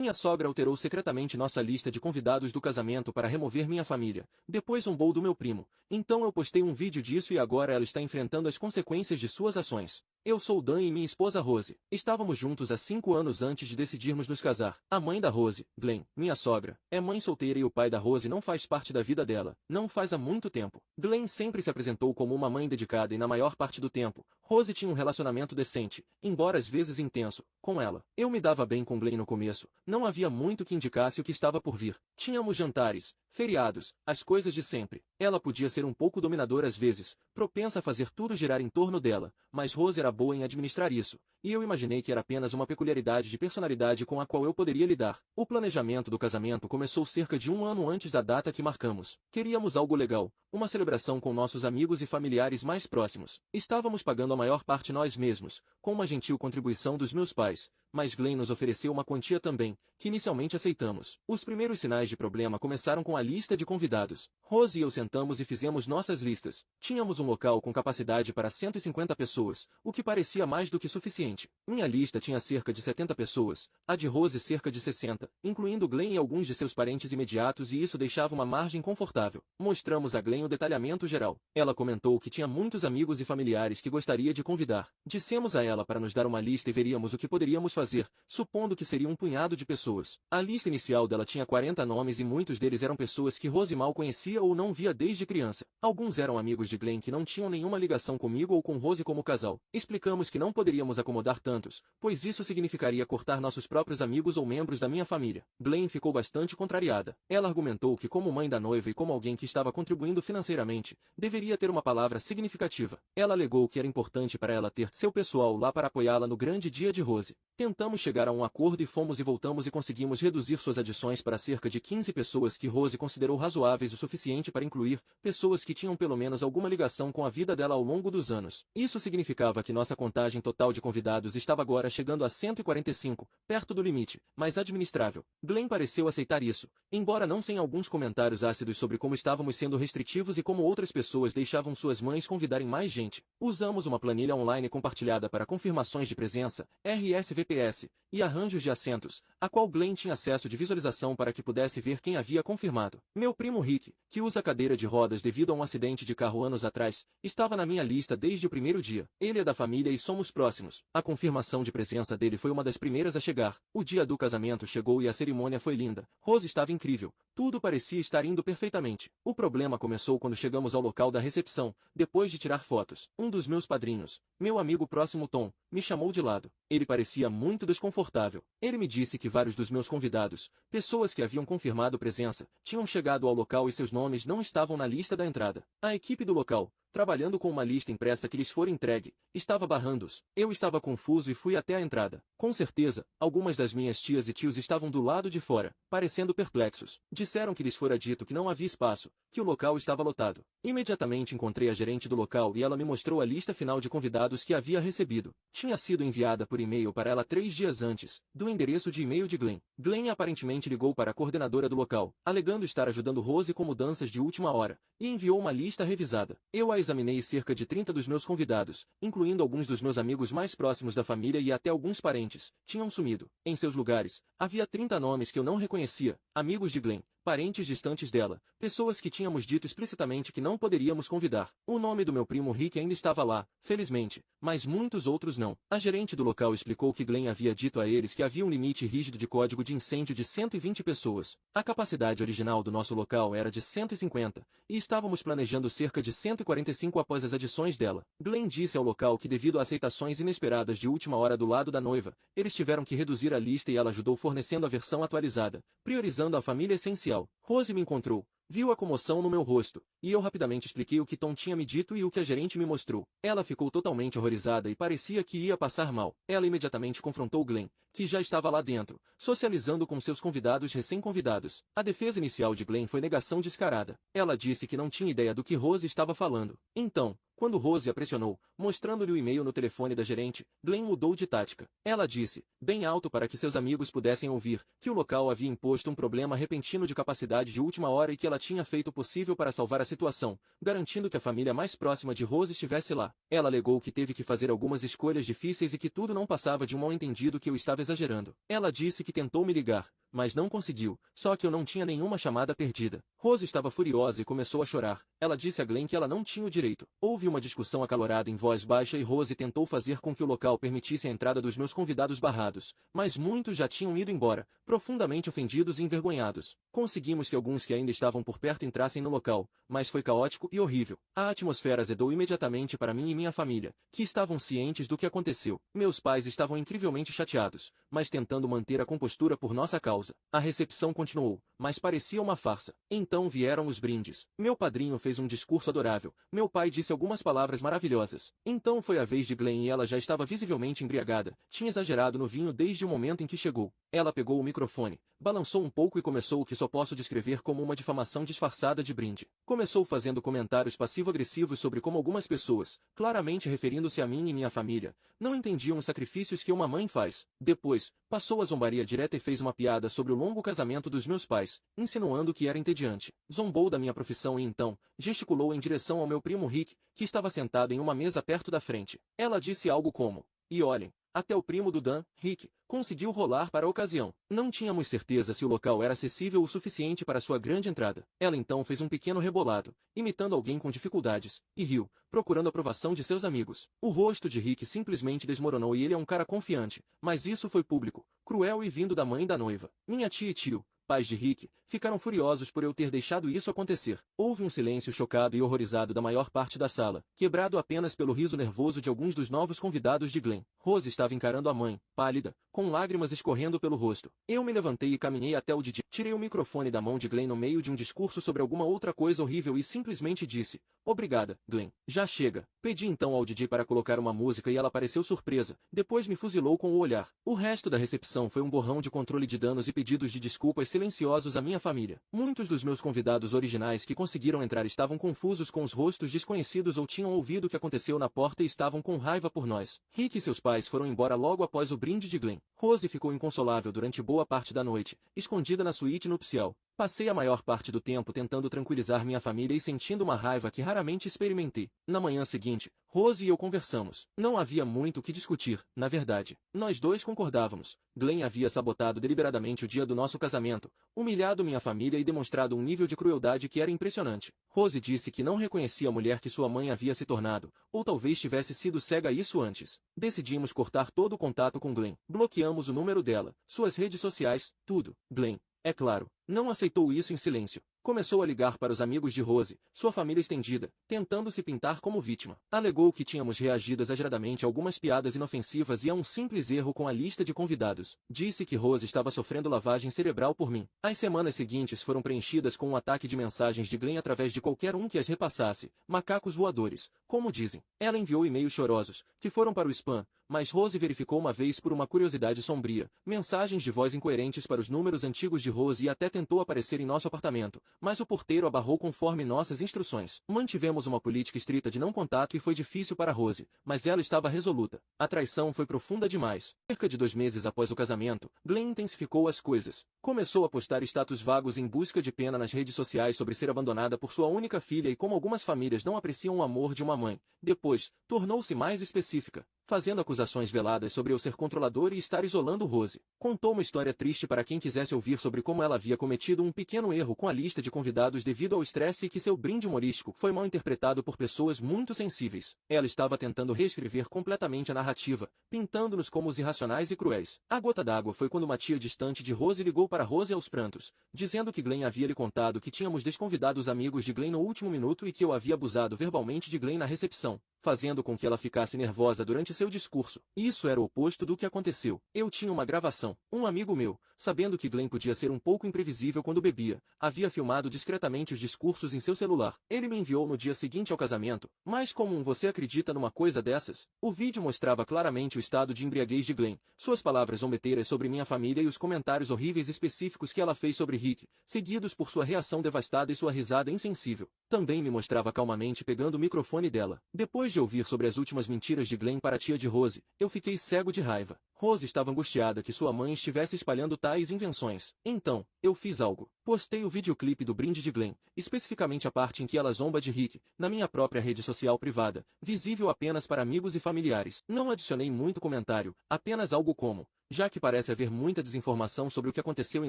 Minha sogra alterou secretamente nossa lista de convidados do casamento para remover minha família. Depois zombou do meu primo. Então eu postei um vídeo disso e agora ela está enfrentando as consequências de suas ações. Eu sou Dan e minha esposa Rose. Estávamos juntos há 5 anos antes de decidirmos nos casar. A mãe da Rose, Glenn, minha sogra, é mãe solteira e o pai da Rose não faz parte da vida dela. Não faz há muito tempo. Glenn sempre se apresentou como uma mãe dedicada e na maior parte do tempo, Rose tinha um relacionamento decente, embora às vezes intenso, com ela. Eu me dava bem com Glenn no começo. Não havia muito que indicasse o que estava por vir. Tínhamos jantares, feriados, as coisas de sempre. Ela podia ser um pouco dominadora às vezes, propensa a fazer tudo girar em torno dela, mas Rose era boa em administrar isso, e eu imaginei que era apenas uma peculiaridade de personalidade com a qual eu poderia lidar. O planejamento do casamento começou cerca de 1 ano antes da data que marcamos. Queríamos algo legal, uma celebração com nossos amigos e familiares mais próximos. Estávamos pagando a maior parte nós mesmos, com uma gentil contribuição dos meus pais, mas Glenn nos ofereceu uma quantia também, que inicialmente aceitamos. Os primeiros sinais de problema começaram com a lista de convidados. Rose e eu sentamos e fizemos nossas listas. Tínhamos um local com capacidade para 150 pessoas, o que parecia mais do que suficiente. Minha lista tinha cerca de 70 pessoas, a de Rose cerca de 60, incluindo Glenn e alguns de seus parentes imediatos, e isso deixava uma margem confortável. Mostramos a Glenn o detalhamento geral. Ela comentou que tinha muitos amigos e familiares que gostaria de convidar. Dissemos a ela para nos dar uma lista e veríamos o que poderíamos fazer, supondo que seria um punhado de pessoas. A lista inicial dela tinha 40 nomes e muitos deles eram pessoas que Rose mal conhecia ou não via desde criança. Alguns eram amigos de Glenn que não tinham nenhuma ligação comigo ou com Rose como casal. Explicamos que não poderíamos acomodar tantos, pois isso significaria cortar nossos próprios amigos ou membros da minha família. Glenn ficou bastante contrariada. Ela argumentou que, como mãe da noiva e como alguém que estava contribuindo financeiramente, deveria ter uma palavra significativa. Ela alegou que era importante para ela ter seu pessoal lá para apoiá-la no grande dia de Rose. Tentamos chegar a um acordo e fomos e voltamos e conseguimos reduzir suas adições para cerca de 15 pessoas que Rose considerou razoáveis o suficiente para incluir pessoas que tinham pelo menos alguma ligação com a vida dela ao longo dos anos. Isso significava que nossa contagem total de convidados estava agora chegando a 145, perto do limite, mas administrável. Glenn pareceu aceitar isso, embora não sem alguns comentários ácidos sobre como estávamos sendo restritivos e como outras pessoas deixavam suas mães convidarem mais gente. Usamos uma planilha online compartilhada para confirmações de presença, RSVPs, e arranjos de assentos, a qual Glenn tinha acesso de visualização para que pudesse ver quem havia confirmado. Meu primo Rick, que usa cadeira de rodas devido a um acidente de carro anos atrás, estava na minha lista desde o primeiro dia. Ele é da família e somos próximos. A confirmação de presença dele foi uma das primeiras a chegar. O dia do casamento chegou e a cerimônia foi linda. Rose estava incrível. Tudo parecia estar indo perfeitamente. O problema começou quando chegamos ao local da recepção, depois de tirar fotos. Um dos meus padrinhos, meu amigo próximo Tom, me chamou de lado. Ele parecia muito desconfortável. Ele me disse que vários dos meus convidados, pessoas que haviam confirmado presença, tinham chegado ao local e seus nomes não estavam na lista da entrada. A equipe do local, trabalhando com uma lista impressa que lhes fora entregue, estava barrando-os. Eu estava confuso e fui até a entrada. Com certeza, algumas das minhas tias e tios estavam do lado de fora, parecendo perplexos. Disseram que lhes fora dito que não havia espaço, que o local estava lotado. Imediatamente encontrei a gerente do local e ela me mostrou a lista final de convidados que havia recebido. Tinha sido enviada por e-mail para ela 3 dias antes, do endereço de e-mail de Glenn. Glenn aparentemente ligou para a coordenadora do local, alegando estar ajudando Rose com mudanças de última hora, e enviou uma lista revisada. Eu a examinei cerca de 30 dos meus convidados, incluindo alguns dos meus amigos mais próximos da família e até alguns parentes, tinham sumido. Em seus lugares, havia 30 nomes que eu não reconhecia, amigos de Glenn, parentes distantes dela, pessoas que tínhamos dito explicitamente que não poderíamos convidar. O nome do meu primo Rick ainda estava lá, felizmente, mas muitos outros não. A gerente do local explicou que Glenn havia dito a eles que havia um limite rígido de código de incêndio de 120 pessoas. A capacidade original do nosso local era de 150, e estávamos planejando cerca de 145 após as adições dela. Glenn disse ao local que devido a aceitações inesperadas de última hora do lado da noiva, eles tiveram que reduzir a lista e ela ajudou fornecendo a versão atualizada, priorizando a família essencial. Rose me encontrou, viu a comoção no meu rosto, e eu rapidamente expliquei o que Tom tinha me dito e o que a gerente me mostrou. Ela ficou totalmente horrorizada e parecia que ia passar mal. Ela imediatamente confrontou Glenn, que já estava lá dentro, socializando com seus convidados recém-convidados. A defesa inicial de Glenn foi negação descarada. Ela disse que não tinha ideia do que Rose estava falando. Então, Quando Rose a pressionou, mostrando-lhe o e-mail no telefone da gerente, Glenn mudou de tática. Ela disse, bem alto para que seus amigos pudessem ouvir, que o local havia imposto um problema repentino de capacidade de última hora e que ela tinha feito o possível para salvar a situação, garantindo que a família mais próxima de Rose estivesse lá. Ela alegou que teve que fazer algumas escolhas difíceis e que tudo não passava de um mal-entendido que eu estava exagerando. Ela disse que tentou me ligar, mas não conseguiu, só que eu não tinha nenhuma chamada perdida. Rose estava furiosa e começou a chorar. Ela disse a Glenn que ela não tinha o direito. Houve uma discussão acalorada em voz baixa e Rose tentou fazer com que o local permitisse a entrada dos meus convidados barrados, mas muitos já tinham ido embora, profundamente ofendidos e envergonhados. Conseguimos que alguns que ainda estavam por perto entrassem no local, mas foi caótico e horrível. A atmosfera azedou imediatamente para mim e minha família, que estavam cientes do que aconteceu. Meus pais estavam incrivelmente chateados, mas tentando manter a compostura por nossa causa. A recepção continuou, mas parecia uma farsa. Então vieram os brindes. Meu padrinho fez um discurso adorável. Meu pai disse algumas palavras maravilhosas. Então foi a vez de Glenn e ela já estava visivelmente embriagada. Tinha exagerado no vinho desde o momento em que chegou. Ela pegou o microfone, balançou um pouco e começou o que só posso descrever como uma difamação disfarçada de brinde. Começou fazendo comentários passivo-agressivos sobre como algumas pessoas, claramente referindo-se a mim e minha família, não entendiam os sacrifícios que uma mãe faz. Depois, passou a zombaria direta e fez uma piada sobre o longo casamento dos meus pais, insinuando que era entediante. Zombou da minha profissão e então, gesticulou em direção ao meu primo Rick, que estava sentado em uma mesa perto da frente. Ela disse algo como, e olhem, até o primo do Dan, Rick, conseguiu rolar para a ocasião. Não tínhamos certeza se o local era acessível o suficiente para sua grande entrada. Ela então fez um pequeno rebolado, imitando alguém com dificuldades, e riu, procurando a aprovação de seus amigos. O rosto de Rick simplesmente desmoronou e ele é um cara confiante, mas isso foi público, cruel e vindo da mãe da noiva. Minha tia e tio, pais de Rick, ficaram furiosos por eu ter deixado isso acontecer. Houve um silêncio chocado e horrorizado da maior parte da sala, quebrado apenas pelo riso nervoso de alguns dos novos convidados de Glenn. Rose estava encarando a mãe, pálida, com lágrimas escorrendo pelo rosto. Eu me levantei e caminhei até o DJ. Tirei o microfone da mão de Glenn no meio de um discurso sobre alguma outra coisa horrível e simplesmente disse, obrigada, Glenn. Já chega. Pedi então ao DJ para colocar uma música e ela pareceu surpresa, depois me fuzilou com o olhar. O resto da recepção foi um borrão de controle de danos e pedidos de desculpas silenciosos à minha família. Muitos dos meus convidados originais que conseguiram entrar estavam confusos com os rostos desconhecidos ou tinham ouvido o que aconteceu na porta e estavam com raiva por nós. Rick e seus pais foram embora logo após o brinde de Glenn. Rose ficou inconsolável durante boa parte da noite, escondida na suíte nupcial. Passei a maior parte do tempo tentando tranquilizar minha família e sentindo uma raiva que raramente experimentei. Na manhã seguinte, Rose e eu conversamos. Não havia muito o que discutir, na verdade. Nós dois concordávamos. Glenn havia sabotado deliberadamente o dia do nosso casamento, humilhado minha família e demonstrado um nível de crueldade que era impressionante. Rose disse que não reconhecia a mulher que sua mãe havia se tornado, ou talvez tivesse sido cega a isso antes. Decidimos cortar todo o contato com Glenn. Bloqueamos o número dela, suas redes sociais, tudo. Glenn, é claro, não aceitou isso em silêncio. Começou a ligar para os amigos de Rose, sua família estendida, tentando se pintar como vítima. Alegou que tínhamos reagido exageradamente a algumas piadas inofensivas e a um simples erro com a lista de convidados. Disse que Rose estava sofrendo lavagem cerebral por mim. As semanas seguintes foram preenchidas com um ataque de mensagens de Glenn através de qualquer um que as repassasse. Macacos voadores, como dizem. Ela enviou e-mails chorosos, que foram para o spam, mas Rose verificou uma vez por uma curiosidade sombria, mensagens de voz incoerentes para os números antigos de Rose e até tentou aparecer em nosso apartamento, mas o porteiro a barrou conforme nossas instruções. Mantivemos uma política estrita de não contato e foi difícil para Rose, mas ela estava resoluta. A traição foi profunda demais. Cerca de 2 meses após o casamento, Glenn intensificou as coisas. Começou a postar status vagos em busca de pena nas redes sociais sobre ser abandonada por sua única filha e como algumas famílias não apreciam o amor de uma mãe. Depois, tornou-se mais específica, fazendo acusações veladas sobre eu ser controlador e estar isolando Rose. Contou uma história triste para quem quisesse ouvir sobre como ela havia cometido um pequeno erro com a lista de convidados devido ao estresse e que seu brinde humorístico foi mal interpretado por pessoas muito sensíveis. Ela estava tentando reescrever completamente a narrativa, pintando-nos como os irracionais e cruéis. A gota d'água foi quando uma tia distante de Rose ligou para Rose aos prantos, dizendo que Glenn havia lhe contado que tínhamos desconvidado os amigos de Glenn no último minuto e que eu havia abusado verbalmente de Glenn na recepção, fazendo com que ela ficasse nervosa durante seu discurso. Isso era o oposto do que aconteceu. Eu tinha uma gravação. Um amigo meu, sabendo que Glenn podia ser um pouco imprevisível quando bebia, havia filmado discretamente os discursos em seu celular. Ele me enviou no dia seguinte ao casamento. Mas como você acredita numa coisa dessas? O vídeo mostrava claramente o estado de embriaguez de Glenn, suas palavras zombeteiras sobre minha família e os comentários horríveis específicos que ela fez sobre Rick, seguidos por sua reação devastada e sua risada insensível. Também me mostrava calmamente pegando o microfone dela. Depois de ouvir sobre as últimas mentiras de Glenn para a tia de Rose, eu fiquei cego de raiva. Rose estava angustiada que sua mãe estivesse espalhando tais invenções. Então, eu fiz algo. Postei o videoclipe do brinde de Glenn, especificamente a parte em que ela zomba de Rick, na minha própria rede social privada, visível apenas para amigos e familiares. Não adicionei muito comentário, apenas algo como: já que parece haver muita desinformação sobre o que aconteceu em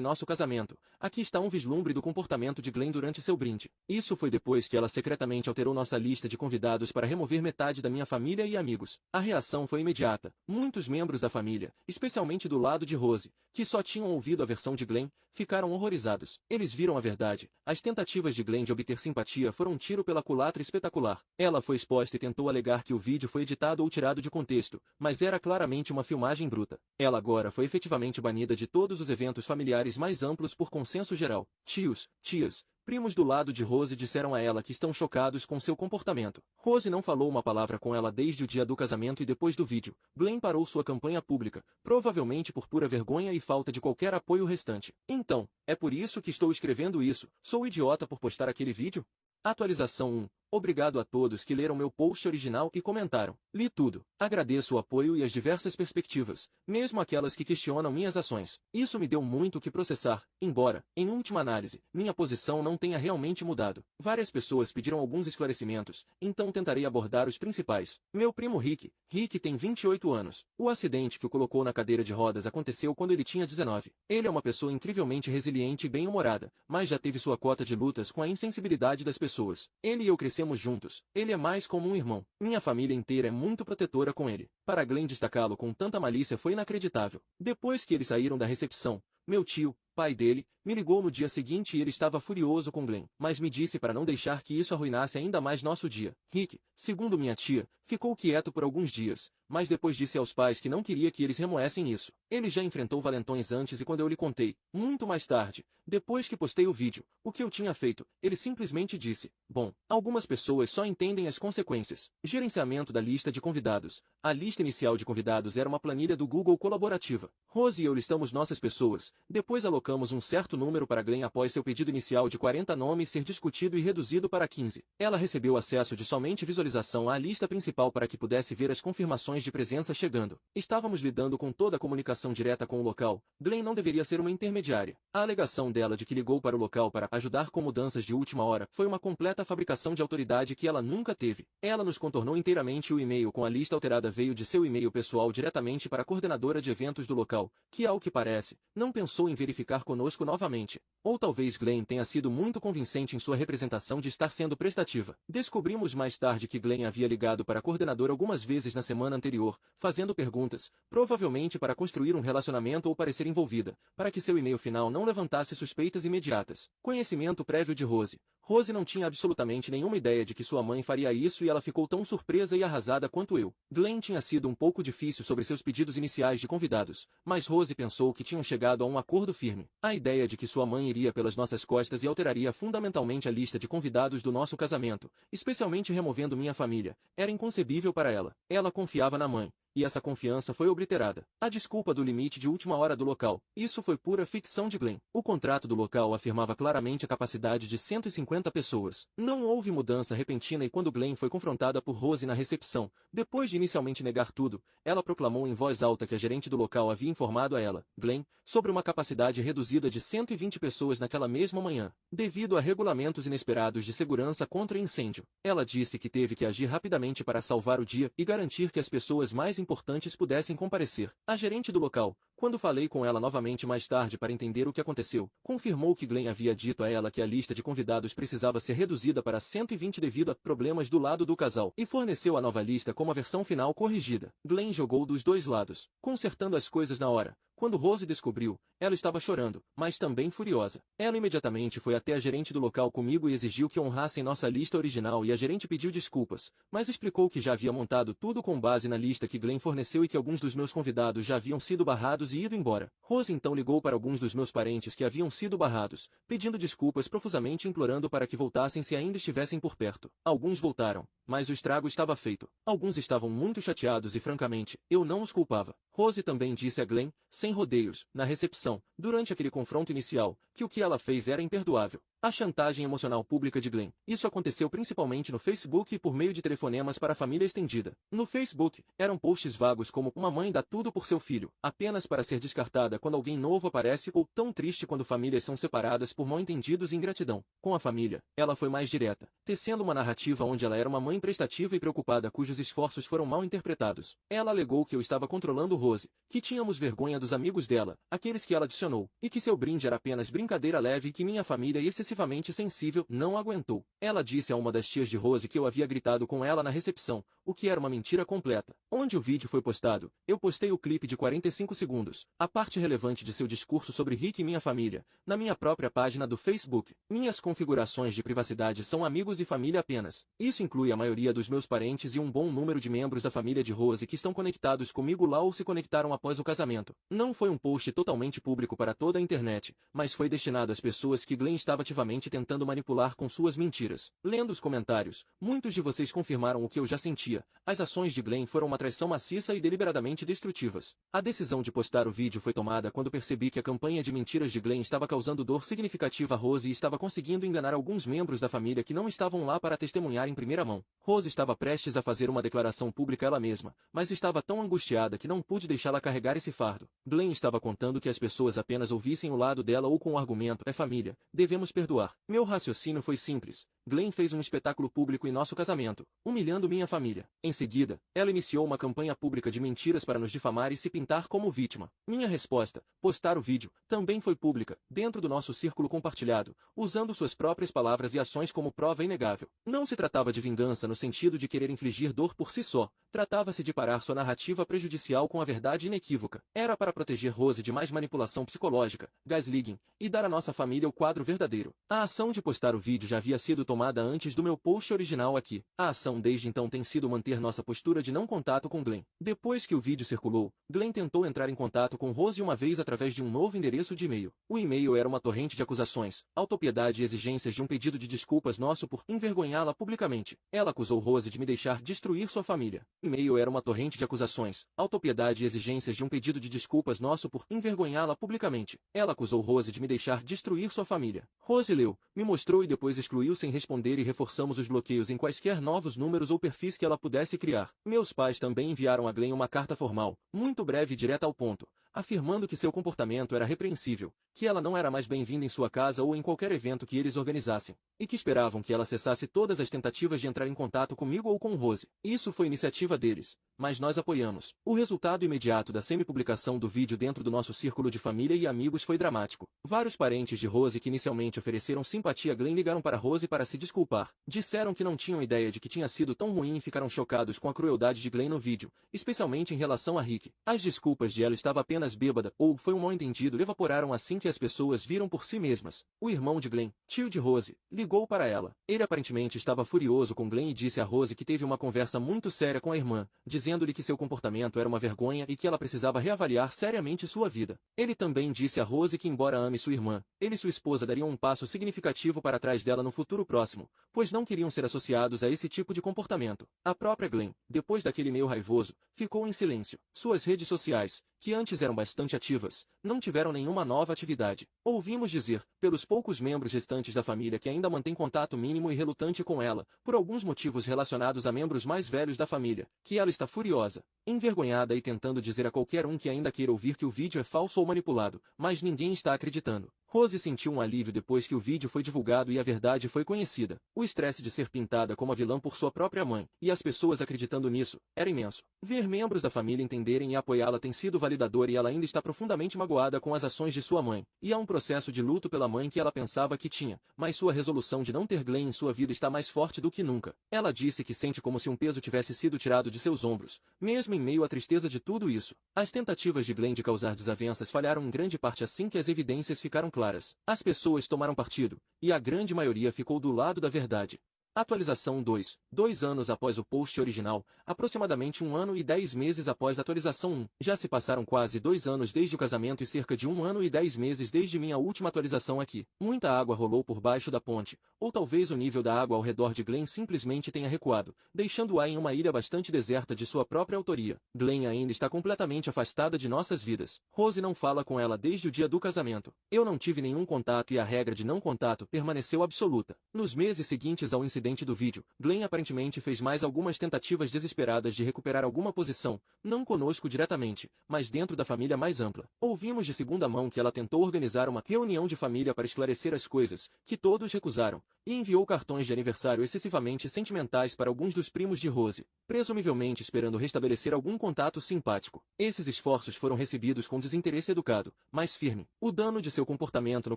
nosso casamento, aqui está um vislumbre do comportamento de Glenn durante seu brinde. Isso foi depois que ela secretamente alterou nossa lista de convidados para remover metade da minha família e amigos. A reação foi imediata. Muitos membros da família, especialmente do lado de Rose, que só tinham ouvido a versão de Glenn, ficaram horrorizados. Eles viram a verdade. As tentativas de Glenn de obter simpatia foram um tiro pela culatra espetacular. Ela foi exposta e tentou alegar que o vídeo foi editado ou tirado de contexto, mas era claramente uma filmagem bruta. Ela agora foi efetivamente banida de todos os eventos familiares mais amplos por consenso geral. Tios, tias, primos do lado de Rose disseram a ela que estão chocados com seu comportamento. Rose não falou uma palavra com ela desde o dia do casamento e depois do vídeo. Glenn parou sua campanha pública, provavelmente por pura vergonha e falta de qualquer apoio restante. Então, é por isso que estou escrevendo isso. Sou idiota por postar aquele vídeo? Atualização 1. Obrigado a todos que leram meu post original e comentaram. Li tudo. Agradeço o apoio e as diversas perspectivas, mesmo aquelas que questionam minhas ações. Isso me deu muito o que processar, embora, em última análise, minha posição não tenha realmente mudado. Várias pessoas pediram alguns esclarecimentos, então tentarei abordar os principais. Meu primo Rick. Rick tem 28 anos. O acidente que o colocou na cadeira de rodas aconteceu quando ele tinha 19. Ele é uma pessoa incrivelmente resiliente e bem-humorada, mas já teve sua cota de lutas com a insensibilidade das pessoas. Ele e eu crescemos juntos. Ele é mais como um irmão. Minha família inteira é muito protetora com ele. Para Glenn destacá-lo com tanta malícia foi inacreditável. Depois que eles saíram da recepção, meu tio, pai dele, me ligou no dia seguinte e ele estava furioso com Glenn, mas me disse para não deixar que isso arruinasse ainda mais nosso dia. Rick, segundo minha tia, ficou quieto por alguns dias, mas depois disse aos pais que não queria que eles remoessem isso. Ele já enfrentou valentões antes e quando eu lhe contei, muito mais tarde, depois que postei o vídeo, o que eu tinha feito, ele simplesmente disse: bom, algumas pessoas só entendem as consequências. Gerenciamento da lista de convidados. A lista inicial de convidados era uma planilha do Google colaborativa. Rose e eu listamos nossas pessoas, depois alocamos um certo número para Glenn após seu pedido inicial de 40 nomes ser discutido e reduzido para 15. Ela recebeu acesso de somente visualização à lista principal para que pudesse ver as confirmações de presença chegando. Estávamos lidando com toda a comunicação direta com o local. Glenn não deveria ser uma intermediária. A alegação dela de que ligou para o local para ajudar com mudanças de última hora foi uma completa fabricação de autoridade que ela nunca teve. Ela nos contornou inteiramente. O e-mail com a lista alterada veio de seu e-mail pessoal diretamente para a coordenadora de eventos do local, que, ao que parece, não pensou em verificar conosco novamente. Ou talvez Glenn tenha sido muito convincente em sua representação de estar sendo prestativa. Descobrimos mais tarde que Glenn havia ligado para a coordenadora algumas vezes na semana anterior, fazendo perguntas, provavelmente para construir um relacionamento ou parecer envolvida, para que seu e-mail final não levantasse suspeitas imediatas. Conhecimento prévio de Rose. Rose não tinha absolutamente nenhuma ideia de que sua mãe faria isso e ela ficou tão surpresa e arrasada quanto eu. Glenn tinha sido um pouco difícil sobre seus pedidos iniciais de convidados, mas Rose pensou que tinham chegado a um acordo firme. A ideia de que sua mãe iria pelas nossas costas e alteraria fundamentalmente a lista de convidados do nosso casamento, especialmente removendo minha família, era inconcebível para ela. Ela confiava na mãe. E essa confiança foi obliterada. A desculpa do limite de última hora do local. Isso foi pura ficção de Glenn. O contrato do local afirmava claramente a capacidade de 150 pessoas. Não houve mudança repentina e quando Glenn foi confrontada por Rose na recepção, depois de inicialmente negar tudo, ela proclamou em voz alta que a gerente do local havia informado a ela, Glenn, sobre uma capacidade reduzida de 120 pessoas naquela mesma manhã, devido a regulamentos inesperados de segurança contra incêndio. Ela disse que teve que agir rapidamente para salvar o dia e garantir que as pessoas mais importantes pudessem comparecer. A gerente do local, quando falei com ela novamente mais tarde para entender o que aconteceu, confirmou que Glenn havia dito a ela que a lista de convidados precisava ser reduzida para 120 devido a problemas do lado do casal, e forneceu a nova lista como a versão final corrigida. Glenn jogou dos dois lados, consertando as coisas na hora. Quando Rose descobriu, ela estava chorando, mas também furiosa. Ela imediatamente foi até a gerente do local comigo e exigiu que honrassem nossa lista original e a gerente pediu desculpas, mas explicou que já havia montado tudo com base na lista que Glenn forneceu e que alguns dos meus convidados já haviam sido barrados e ido embora. Rose então ligou para alguns dos meus parentes que haviam sido barrados, pedindo desculpas profusamente e implorando para que voltassem se ainda estivessem por perto. Alguns voltaram, mas o estrago estava feito. Alguns estavam muito chateados e francamente, eu não os culpava. Rose também disse a Glenn, sem rodeios, na recepção, durante aquele confronto inicial, que o que ela fez era imperdoável. A chantagem emocional pública de Glenn. Isso aconteceu principalmente no Facebook e por meio de telefonemas para a família estendida. No Facebook, eram posts vagos como "uma mãe dá tudo por seu filho", apenas para ser descartada quando alguém novo aparece, ou "tão triste quando famílias são separadas por mal-entendidos e ingratidão". Com a família, ela foi mais direta, tecendo uma narrativa onde ela era uma mãe prestativa e preocupada cujos esforços foram mal interpretados. Ela alegou que eu estava controlando Rose, que tínhamos vergonha dos amigos dela, aqueles que ela adicionou, e que seu brinde era apenas brincadeira leve e que minha família excessivamente sensível não aguentou. Ela disse a uma das tias de Rose que eu havia gritado com ela na recepção, o que era uma mentira completa. Onde o vídeo foi postado, eu postei o clipe de 45 segundos, a parte relevante de seu discurso sobre Rick e minha família, na minha própria página do Facebook. Minhas configurações de privacidade são amigos e família apenas. Isso inclui a maioria dos meus parentes e um bom número de membros da família de Rose que estão conectados comigo lá ou se conectaram após o casamento. Não foi um post totalmente público para toda a internet, mas foi destinado às pessoas que Glenn estava ativamente tentando manipular com suas mentiras. Lendo os comentários, muitos de vocês confirmaram o que eu já sentia. As ações de Glenn foram uma traição maciça e deliberadamente destrutivas. A decisão de postar o vídeo foi tomada quando percebi que a campanha de mentiras de Glenn estava causando dor significativa a Rose e estava conseguindo enganar alguns membros da família que não estavam lá para testemunhar em primeira mão. Rose estava prestes a fazer uma declaração pública ela mesma, mas estava tão angustiada que não pude deixá-la carregar esse fardo. Glenn estava contando que as pessoas apenas ouvissem o lado dela ou com o argumento "é família, devemos perdoar". Meu raciocínio foi simples. Glenn fez um espetáculo público em nosso casamento, humilhando minha família. Em seguida, ela iniciou uma campanha pública de mentiras para nos difamar e se pintar como vítima. Minha resposta, postar o vídeo, também foi pública, dentro do nosso círculo compartilhado, usando suas próprias palavras e ações como prova inegável. Não se tratava de vingança no sentido de querer infligir dor por si só. Tratava-se de parar sua narrativa prejudicial com a verdade inequívoca. Era para proteger Rose de mais manipulação psicológica, gaslighting, e dar à nossa família o quadro verdadeiro. A ação de postar o vídeo já havia sido tomada antes do meu post original aqui. A ação desde então tem sido manter nossa postura de não contato com Glenn. Depois que o vídeo circulou, Glenn tentou entrar em contato com Rose uma vez através de um novo endereço de e-mail. O e-mail era uma torrente de acusações, autopiedade e exigências de um pedido de desculpas nosso por envergonhá-la publicamente. Ela acusou Rose de me deixar destruir sua família. O e-mail era uma torrente de acusações, autopiedade e exigências de um pedido de desculpas nosso por envergonhá-la publicamente. Ela acusou Rose de me deixar destruir sua família. Rose leu, me mostrou e depois excluiu sem responder e reforçamos os bloqueios em quaisquer novos números ou perfis que ela pudesse criar. Meus pais também enviaram a Glenn uma carta formal, muito breve e direta ao ponto, afirmando que seu comportamento era repreensível, que ela não era mais bem-vinda em sua casa ou em qualquer evento que eles organizassem, e que esperavam que ela cessasse todas as tentativas de entrar em contato comigo ou com Rose. Isso foi iniciativa deles, mas nós apoiamos. O resultado imediato da semi-publicação do vídeo dentro do nosso círculo de família e amigos foi dramático. Vários parentes de Rose que inicialmente ofereceram simpatia a Glenn ligaram para Rose para se desculpar. Disseram que não tinham ideia de que tinha sido tão ruim e ficaram chocados com a crueldade de Glenn no vídeo, especialmente em relação a Rick. As desculpas de ela estava apenas bêbada ou foi um mal-entendido evaporaram assim que as pessoas viram por si mesmas. O irmão de Glenn, tio de Rose, ligou para ela. Ele aparentemente estava furioso com Glenn e disse a Rose que teve uma conversa muito séria com a irmã, dizendo-lhe que seu comportamento era uma vergonha e que ela precisava reavaliar seriamente sua vida. Ele também disse a Rose que, embora ame sua irmã, ele e sua esposa dariam um passo significativo para trás dela no futuro próximo, pois não queriam ser associados a esse tipo de comportamento. A própria Glenn, depois daquele e-mail raivoso, ficou em silêncio. Suas redes sociais, que antes eram bastante ativas, não tiveram nenhuma nova atividade. Ouvimos dizer, pelos poucos membros restantes da família que ainda mantêm contato mínimo e relutante com ela, por alguns motivos relacionados a membros mais velhos da família, que ela está furiosa, envergonhada e tentando dizer a qualquer um que ainda queira ouvir que o vídeo é falso ou manipulado, mas ninguém está acreditando. Rose sentiu um alívio depois que o vídeo foi divulgado e a verdade foi conhecida. O estresse de ser pintada como a vilã por sua própria mãe, e as pessoas acreditando nisso, era imenso. Ver membros da família entenderem e apoiá-la tem sido validador e ela ainda está profundamente magoada com as ações de sua mãe. E há um processo de luto pela mãe que ela pensava que tinha, mas sua resolução de não ter Glenn em sua vida está mais forte do que nunca. Ela disse que sente como se um peso tivesse sido tirado de seus ombros, mesmo em meio à tristeza de tudo isso. As tentativas de Glenn de causar desavenças falharam em grande parte assim que as evidências ficaram claras. As pessoas tomaram partido, e a grande maioria ficou do lado da verdade. Atualização 2. 2 anos após o post original, aproximadamente 1 ano e 10 meses após a atualização 1. Já se passaram quase 2 anos desde o casamento e cerca de 1 ano e 10 meses desde minha última atualização aqui. Muita água rolou por baixo da ponte, ou talvez o nível da água ao redor de Glenn simplesmente tenha recuado, deixando-a em uma ilha bastante deserta de sua própria autoria. Glenn ainda está completamente afastada de nossas vidas. Rose não fala com ela desde o dia do casamento. Eu não tive nenhum contato e a regra de não contato permaneceu absoluta. Nos meses seguintes ao incidente do vídeo, Glenn aparentemente fez mais algumas tentativas desesperadas de recuperar alguma posição, não conosco diretamente, mas dentro da família mais ampla. Ouvimos de segunda mão que ela tentou organizar uma reunião de família para esclarecer as coisas, que todos recusaram, e enviou cartões de aniversário excessivamente sentimentais para alguns dos primos de Rose, presumivelmente esperando restabelecer algum contato simpático. Esses esforços foram recebidos com desinteresse educado, mas firme. O dano de seu comportamento no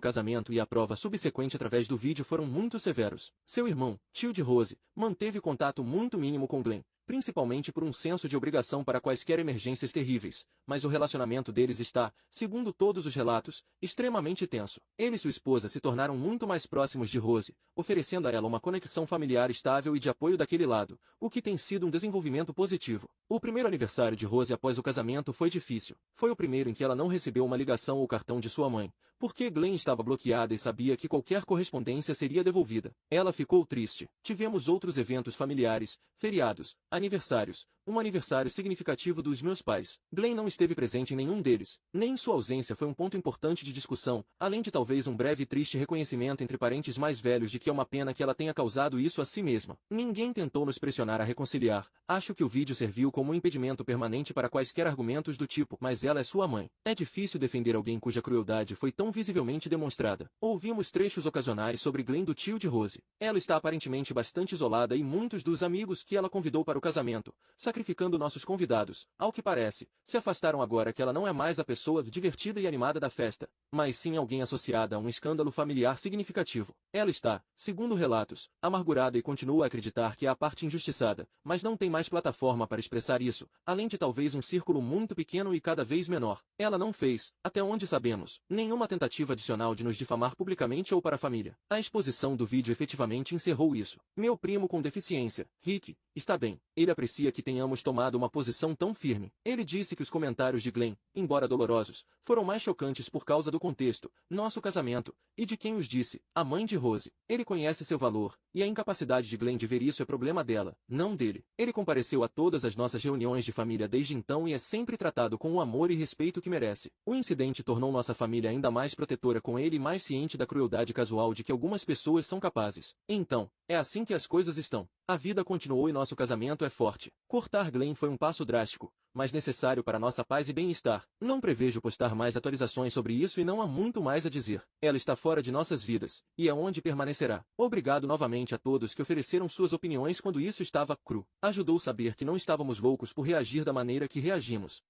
casamento e a prova subsequente através do vídeo foram muito severos. Seu irmão, tio de Rose, manteve contato muito mínimo com Glenn, principalmente por um senso de obrigação para quaisquer emergências terríveis, mas o relacionamento deles está, segundo todos os relatos, extremamente tenso. Ele e sua esposa se tornaram muito mais próximos de Rose, oferecendo a ela uma conexão familiar estável e de apoio daquele lado, o que tem sido um desenvolvimento positivo. O primeiro aniversário de Rose após o casamento foi difícil. Foi o primeiro em que ela não recebeu uma ligação ou cartão de sua mãe, porque Glenn estava bloqueada e sabia que qualquer correspondência seria devolvida. Ela ficou triste. Tivemos outros eventos familiares, feriados, aniversários, um aniversário significativo dos meus pais. Glenn não esteve presente em nenhum deles. Nem sua ausência foi um ponto importante de discussão, além de talvez um breve e triste reconhecimento entre parentes mais velhos de que é uma pena que ela tenha causado isso a si mesma. Ninguém tentou nos pressionar a reconciliar. Acho que o vídeo serviu como um impedimento permanente para quaisquer argumentos do tipo, mas ela é sua mãe. É difícil defender alguém cuja crueldade foi tão visivelmente demonstrada. Ouvimos trechos ocasionais sobre Glenn do tio de Rose. Ela está aparentemente bastante isolada e muitos dos amigos que ela convidou para o casamento, sacrificando nossos convidados, ao que parece, se afastaram agora que ela não é mais a pessoa divertida e animada da festa, mas sim alguém associada a um escândalo familiar significativo. Ela está, segundo relatos, amargurada e continua a acreditar que é a parte injustiçada, mas não tem mais plataforma para expressar isso, além de talvez um círculo muito pequeno e cada vez menor. Ela não fez, até onde sabemos, nenhuma tentativa adicional de nos difamar publicamente ou para a família. A exposição do vídeo efetivamente encerrou isso. Meu primo com deficiência, Rick, está bem. Ele aprecia que tenhamos tomado uma posição tão firme. Ele disse que os comentários de Glenn, embora dolorosos, foram mais chocantes por causa do contexto, nosso casamento, e de quem os disse, a mãe de Rose. Ele conhece seu valor, e a incapacidade de Glenn de ver isso é problema dela, não dele. Ele compareceu a todas as nossas reuniões de família desde então e é sempre tratado com o amor e respeito que merece. O incidente tornou nossa família ainda mais protetora com ele e mais ciente da crueldade casual de que algumas pessoas são capazes. Então, é assim que as coisas estão. A vida continuou e nosso casamento é forte. Cortar Glenn foi um passo drástico, mas necessário para nossa paz e bem-estar. Não prevejo postar mais atualizações sobre isso e não há muito mais a dizer. Ela está fora de nossas vidas, e é onde permanecerá. Obrigado novamente a todos que ofereceram suas opiniões quando isso estava cru. Ajudou saber que não estávamos loucos por reagir da maneira que reagimos.